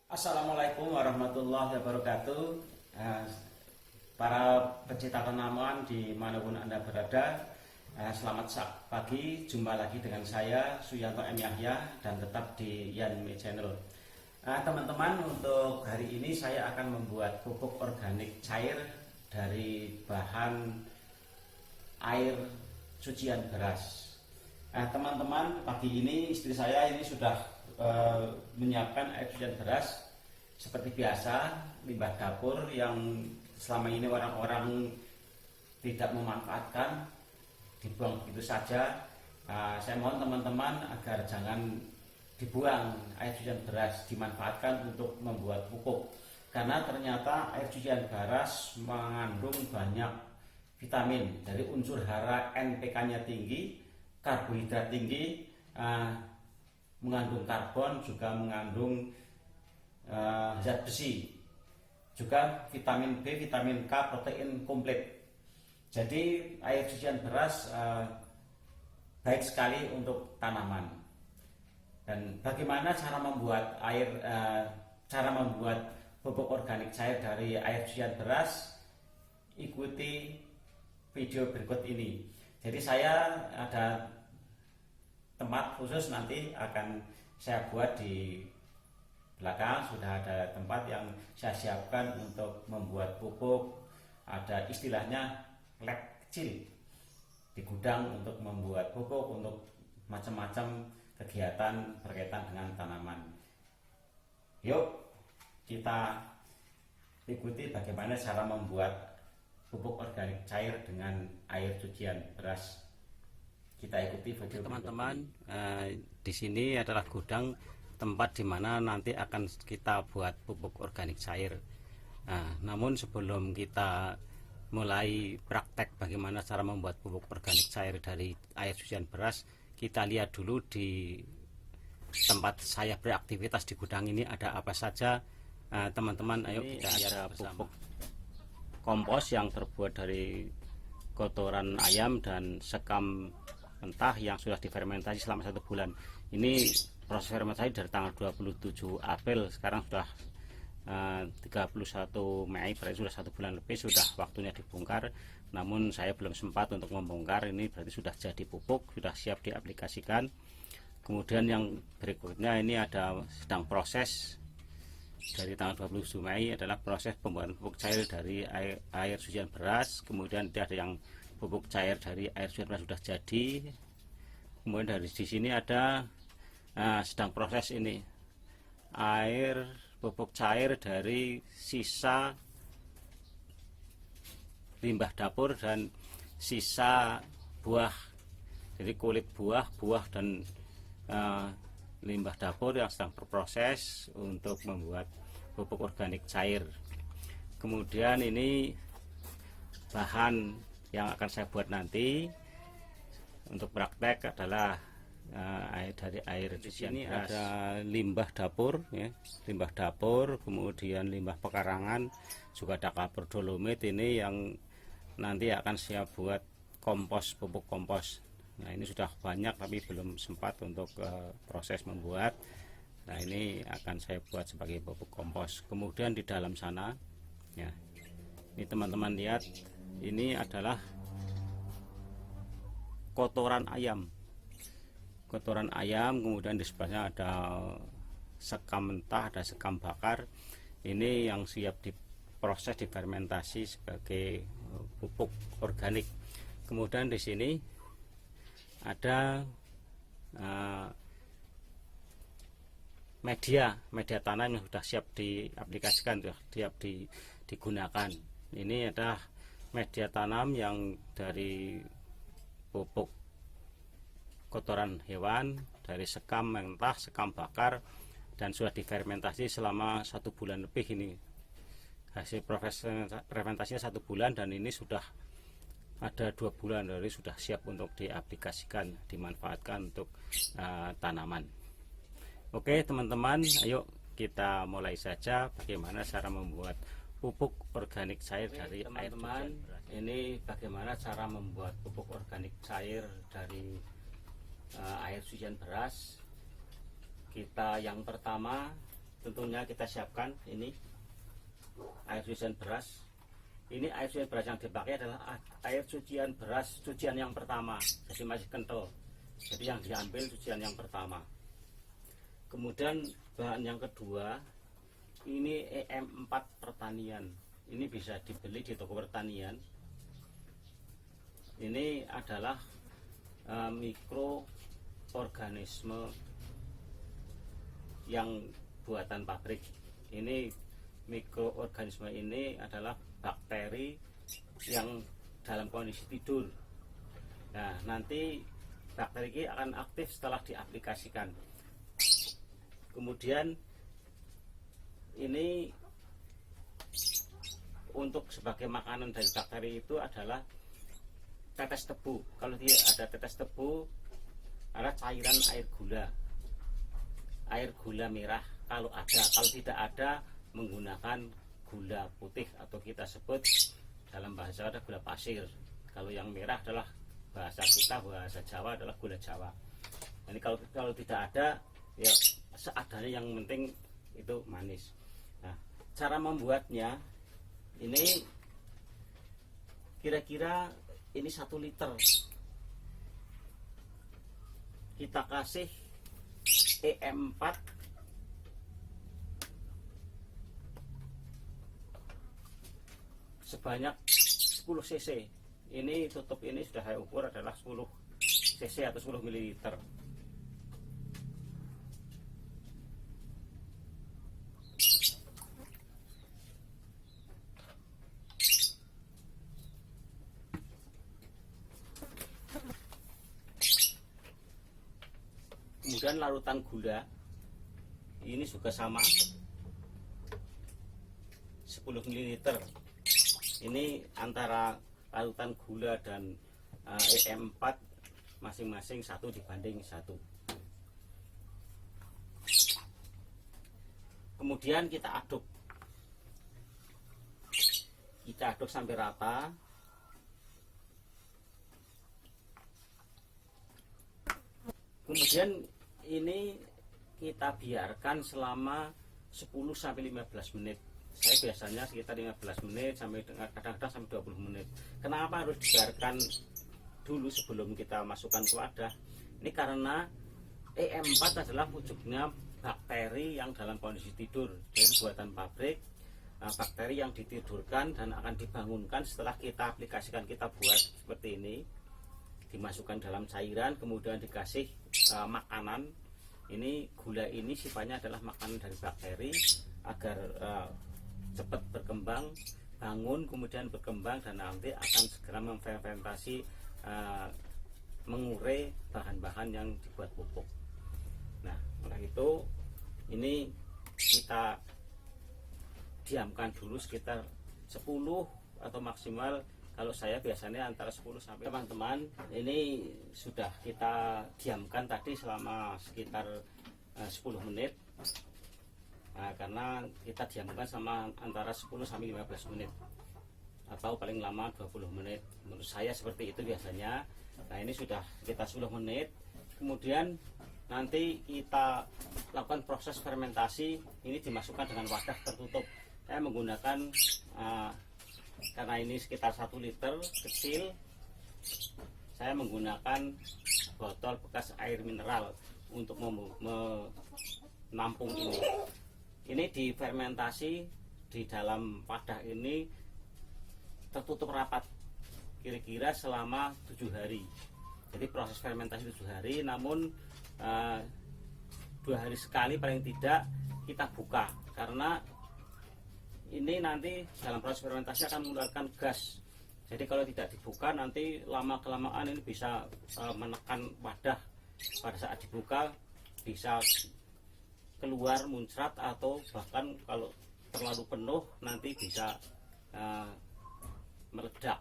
Assalamualaikum warahmatullahi wabarakatuh. Eh, Para pecinta tanaman dimanapun Anda berada, selamat pagi. Jumpa lagi dengan saya Suyanto M. Yahya dan tetap di Yanme Channel. Teman-teman, untuk hari ini saya akan membuat pupuk organik cair dari bahan air cucian beras. Teman-teman, pagi ini istri saya ini sudah menyiapkan air cucian beras seperti biasa, limbah dapur yang selama ini orang-orang tidak memanfaatkan, dibuang begitu saja. Saya mohon teman-teman agar jangan dibuang air cucian beras, dimanfaatkan untuk membuat pupuk, karena ternyata air cucian beras mengandung banyak vitamin dari unsur hara, NPK-nya tinggi, karbohidrat tinggi, mengandung karbon, juga mengandung zat besi, juga vitamin B, vitamin K, protein komplit. Jadi air cucian beras baik sekali untuk tanaman. Dan bagaimana cara membuat pupuk organik cair dari air cucian beras? Ikuti video berikut ini. Jadi saya ada tempat khusus nanti akan saya buat di belakang. Sudah ada tempat yang saya siapkan untuk membuat pupuk. Ada istilahnya lab kecil di gudang untuk membuat pupuk untuk macam-macam kegiatan berkaitan dengan tanaman. Yuk kita ikuti bagaimana cara membuat pupuk organik cair dengan air cucian beras. Kita ikuti video teman-teman. Di sini adalah gudang, tempat di mana nanti akan kita buat pupuk organik cair. Namun sebelum kita mulai praktek bagaimana cara membuat pupuk organik cair dari air cucian beras, kita lihat dulu di tempat saya beraktivitas di gudang ini ada apa saja. Teman-teman, ayo kita ada pupuk kompos yang terbuat dari kotoran ayam dan sekam mentah yang sudah difermentasi selama 1 bulan. Ini proses fermentasi dari tanggal 27 April, sekarang sudah 31 Mei, berarti sudah 1 bulan lebih, sudah waktunya dibongkar. Namun saya belum sempat untuk membongkar. Ini berarti sudah jadi pupuk, sudah siap diaplikasikan. Kemudian yang berikutnya ini ada sedang proses dari tanggal 27 Mei adalah proses pembuatan pupuk cair dari air cucian beras. Kemudian ada yang pupuk cair dari air cucian beras sudah jadi. Kemudian dari di sini ada sedang proses ini air pupuk cair dari sisa limbah dapur dan sisa buah, jadi kulit buah dan limbah dapur yang sedang berproses untuk membuat pupuk organik cair. Kemudian ini bahan yang akan saya buat nanti untuk praktek adalah dari air cucian beras. Ada limbah dapur, ya, limbah dapur, kemudian limbah pekarangan, juga ada kapur dolomit ini yang nanti akan saya buat kompos, pupuk kompos. Nah, ini sudah banyak tapi belum sempat untuk proses membuat. Nah, ini akan saya buat sebagai pupuk kompos. Kemudian di dalam sana, ya, ini teman-teman lihat, ini adalah kotoran ayam. Kotoran ayam, kemudian di sebelahnya ada sekam mentah, ada sekam bakar. Ini yang siap diproses, difermentasi sebagai pupuk organik. Kemudian di sini ada media tanam yang sudah siap diaplikasikan, sudah siap digunakan. Ini adalah media tanam yang dari pupuk kotoran hewan, dari sekam mentah, sekam bakar, dan sudah difermentasi selama 1 bulan lebih. Ini hasil proses fermentasinya 1 bulan, dan ini sudah ada 2 bulan dari sudah siap untuk diaplikasikan, dimanfaatkan untuk tanaman. Oke teman-teman, ayo kita mulai saja bagaimana cara membuat pupuk organik cair dari air cucian beras. Ini bagaimana cara membuat pupuk organik cair dari air cucian beras. Kita yang pertama tentunya kita siapkan ini air cucian beras. Ini air cucian beras yang dipakai adalah air cucian beras cucian yang pertama, jadi masih kental. Jadi yang diambil cucian yang pertama. Kemudian bahan yang kedua, ini EM4 pertanian. Ini bisa dibeli di toko pertanian. Ini adalah mikroorganisme yang buatan pabrik. Ini mikroorganisme ini adalah bakteri yang dalam kondisi tidur. Nah, nanti bakteri ini akan aktif setelah diaplikasikan. Kemudian ini untuk sebagai makanan dari bakteri itu adalah tetes tebu. Kalau tidak ada tetes tebu, ada cairan air gula merah kalau ada. Kalau tidak ada, menggunakan gula putih atau kita sebut dalam bahasa ada gula pasir. Kalau yang merah adalah bahasa kita, bahasa Jawa adalah gula Jawa. Ini kalau tidak ada, ya seadanya, yang penting itu manis. Nah, cara membuatnya ini kira-kira ini 1 liter. Kita kasih EM4 sebanyak 10 cc. Ini tutup ini sudah saya ukur adalah 10 cc atau 10 ml. Kemudian larutan gula ini juga sama 10 ml. Ini antara larutan gula dan EM4 masing-masing 1:1. Kemudian kita aduk sampai rata. Kemudian ini kita biarkan selama 10-15 menit. Saya biasanya sekitar 15 menit sampai kadang-kadang sampai 20 menit. Kenapa harus dibiarkan dulu sebelum kita masukkan ke wadah? Ini karena EM4 adalah wujudnya bakteri yang dalam kondisi tidur. Jadi buatan pabrik, bakteri yang ditidurkan dan akan dibangunkan setelah kita aplikasikan, kita buat seperti ini, dimasukkan dalam cairan, kemudian dikasih makanan. Ini gula ini sifatnya adalah makanan dari bakteri agar cepat berkembang, bangun, kemudian berkembang dan nanti akan segera memfermentasi, mengurai bahan-bahan yang dibuat pupuk. Nah, oleh itu ini kita diamkan dulu sekitar 10 atau maksimal, kalau saya biasanya antara 10 sampai. Teman-teman, ini sudah kita diamkan tadi selama sekitar 10 menit. Nah, karena kita diamkan sama antara 10 sampai 15 menit atau paling lama 20 menit. Menurut saya seperti itu biasanya. Nah, ini sudah kita 10 menit. Kemudian nanti kita lakukan proses fermentasi. Ini dimasukkan dengan wadah tertutup. Saya menggunakan karena ini sekitar 1 liter kecil, saya menggunakan botol bekas air mineral untuk menampung ini. Ini difermentasi di dalam wadah ini tertutup rapat kira-kira selama 7 hari. Jadi proses fermentasi 7 hari, namun 2 hari sekali paling tidak kita buka, karena ini nanti dalam proses fermentasi akan mengeluarkan gas. Jadi kalau tidak dibuka nanti lama-kelamaan ini bisa menekan wadah. Pada saat dibuka bisa keluar muncrat, atau bahkan kalau terlalu penuh nanti bisa meledak.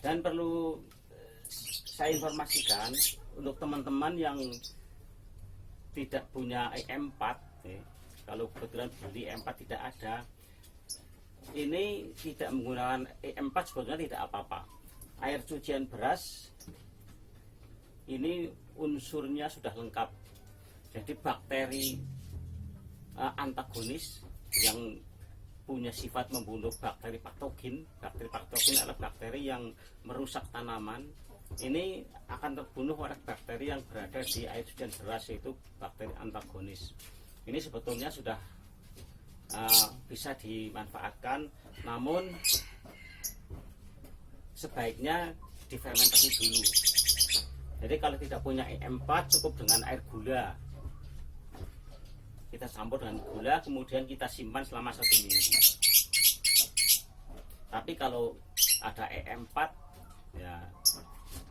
Dan perlu saya informasikan untuk teman-teman yang tidak punya EM4, kalau kebetulan beli EM4 tidak ada, ini tidak menggunakan EM4 sebetulnya tidak apa-apa. Air cucian beras ini unsurnya sudah lengkap. Jadi bakteri antagonis yang punya sifat membunuh bakteri patogen. Bakteri patogen adalah bakteri yang merusak tanaman. Ini akan terbunuh oleh bakteri yang berada di air hujan deras, yaitu bakteri antagonis. Ini sebetulnya sudah bisa dimanfaatkan, namun sebaiknya difermentasi dulu. Jadi kalau tidak punya E4, cukup dengan air gula. Kita campur dengan gula, kemudian kita simpan selama 1 minggu. Tapi kalau ada E4, ya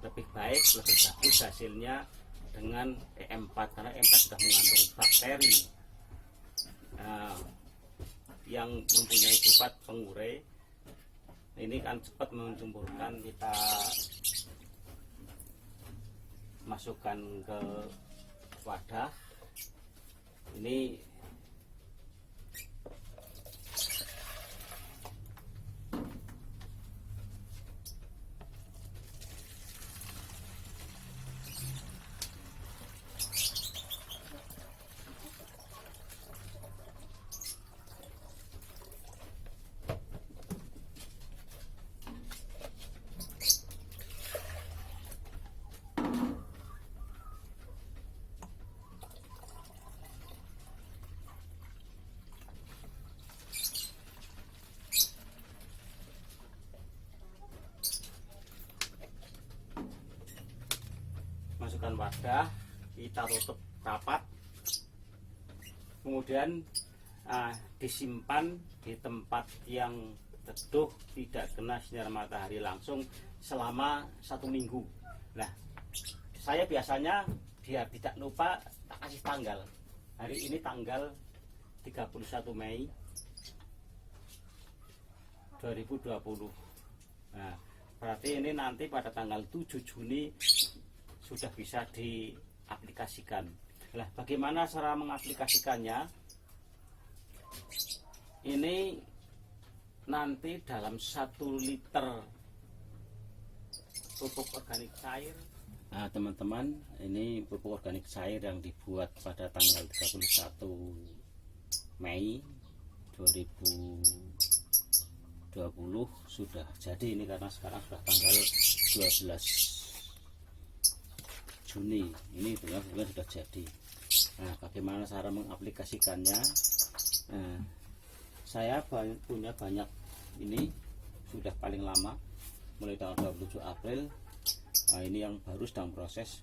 lebih baik, lebih bagus hasilnya dengan E4, karena E4 sudah mengandung bakteri yang mempunyai sifat pengurai. Ini kan cepat menjemburkan. Kita masukkan ke wadah ini. Masukkan wadah, kita tutup rapat, kemudian disimpan di tempat yang teduh, tidak kena sinar matahari langsung selama 1 minggu. Nah, saya biasanya biar tidak lupa tak kasih tanggal. Hari ini tanggal 31 Mei 2020. Nah, berarti ini nanti pada tanggal 7 Juni sudah bisa diaplikasikan. Nah, bagaimana cara mengaplikasikannya? Ini nanti dalam 1 liter pupuk organik cair. Nah, teman-teman, ini pupuk organik cair yang dibuat pada tanggal 31 Mei 2020 sudah jadi. Ini karena sekarang sudah tanggal 12 Juni, ini benar-benar sudah jadi. Nah, bagaimana cara mengaplikasikannya? Nah, saya punya banyak, ini sudah paling lama mulai tanggal 27 April. Nah, ini yang baru sedang proses.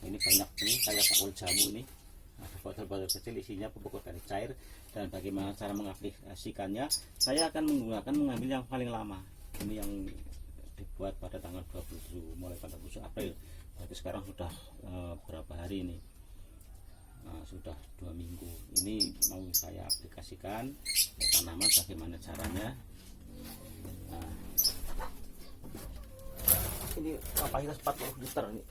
Ini banyak, ini kayak bakul jamu ini. Ada botol-botol kecil isinya pupuk organik cair. Dan bagaimana cara mengaplikasikannya? Saya akan mengambil yang paling lama. Ini yang dibuat pada tanggal 27, mulai tanggal 27 April. Berarti sekarang sudah berapa hari ini? Sudah 2 minggu. Ini mau saya aplikasikan ke tanaman. Bagaimana caranya? Ini kapasitas 40 liter nih.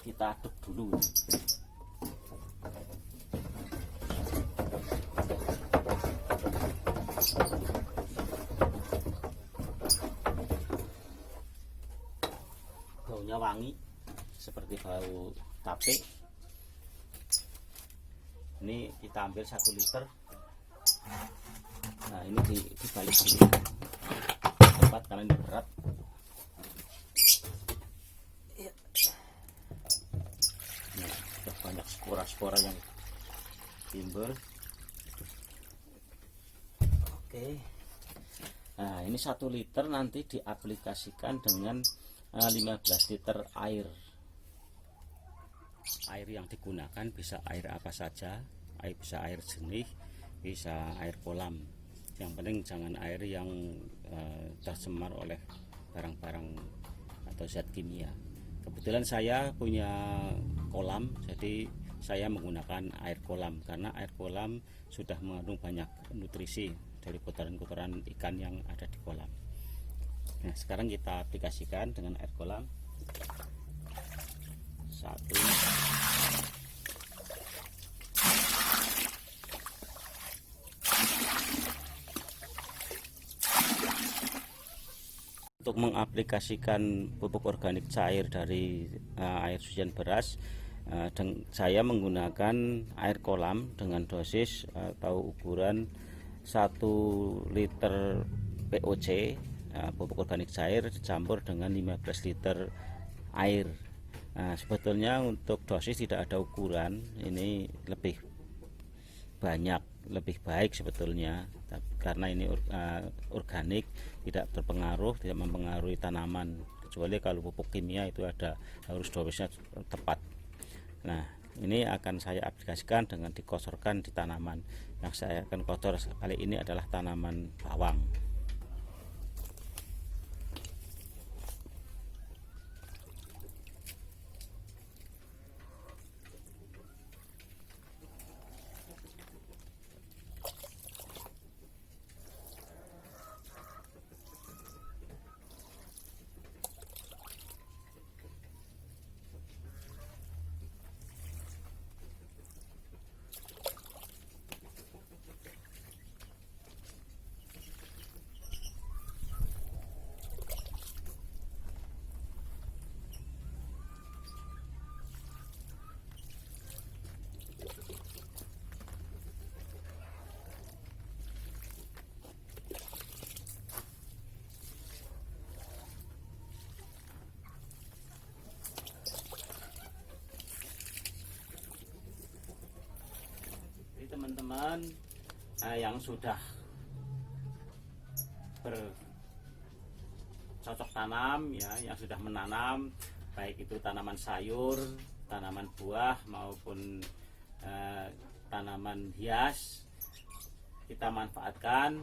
Kita aduk dulu. Baunya wangi seperti bau tape. Ini kita ambil 1 liter. Nah, ini dibalik dulu tempat karena ini berat. Nah, banyak spora-spora yang timbul. Oke. Nah, ini 1 liter nanti diaplikasikan dengan 15 liter air. Air yang digunakan bisa air apa saja, bisa air jernih, bisa air kolam. Yang penting jangan air yang tercemar oleh barang-barang atau zat kimia. Kebetulan saya punya kolam, jadi saya menggunakan air kolam karena air kolam sudah mengandung banyak nutrisi dari kotoran-kotoran ikan yang ada di kolam. Nah, sekarang kita aplikasikan dengan air kolam. 1. Untuk mengaplikasikan pupuk organik cair dari air cucian beras, saya menggunakan air kolam dengan dosis atau ukuran 1 liter POC pupuk organik cair dicampur dengan 15 liter air. Nah, sebetulnya untuk dosis tidak ada ukuran, ini lebih banyak lebih baik sebetulnya, karena ini organik, tidak terpengaruh, tidak mempengaruhi tanaman, kecuali kalau pupuk kimia itu harus dosisnya tepat. Nah, ini akan saya aplikasikan dengan dikosorkan di tanaman. Yang saya akan kotor kali ini adalah tanaman bawang. Teman-teman yang sudah bercocok tanam, ya, yang sudah menanam, baik itu tanaman sayur, tanaman buah maupun tanaman hias, kita manfaatkan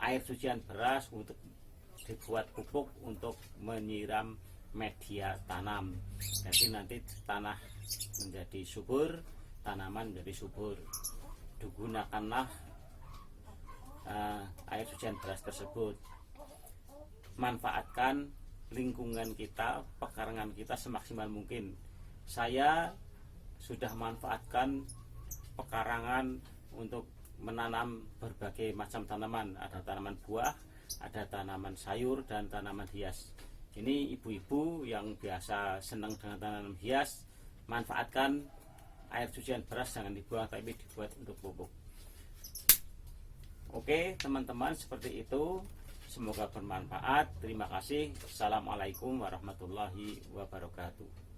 air cucian beras untuk dibuat pupuk untuk menyiram media tanam. Jadi nanti tanah menjadi subur, tanaman menjadi subur. Digunakanlah air cucian beras tersebut. Manfaatkan lingkungan kita, pekarangan kita semaksimal mungkin. Saya sudah manfaatkan pekarangan untuk menanam berbagai macam tanaman. Ada tanaman buah, ada tanaman sayur, dan tanaman hias. Ini ibu-ibu yang biasa senang dengan tanaman hias, manfaatkan air cucian beras, jangan dibuang tapi dibuat untuk pupuk. Oke teman-teman, seperti itu, semoga bermanfaat. Terima kasih. Assalamualaikum warahmatullahi wabarakatuh.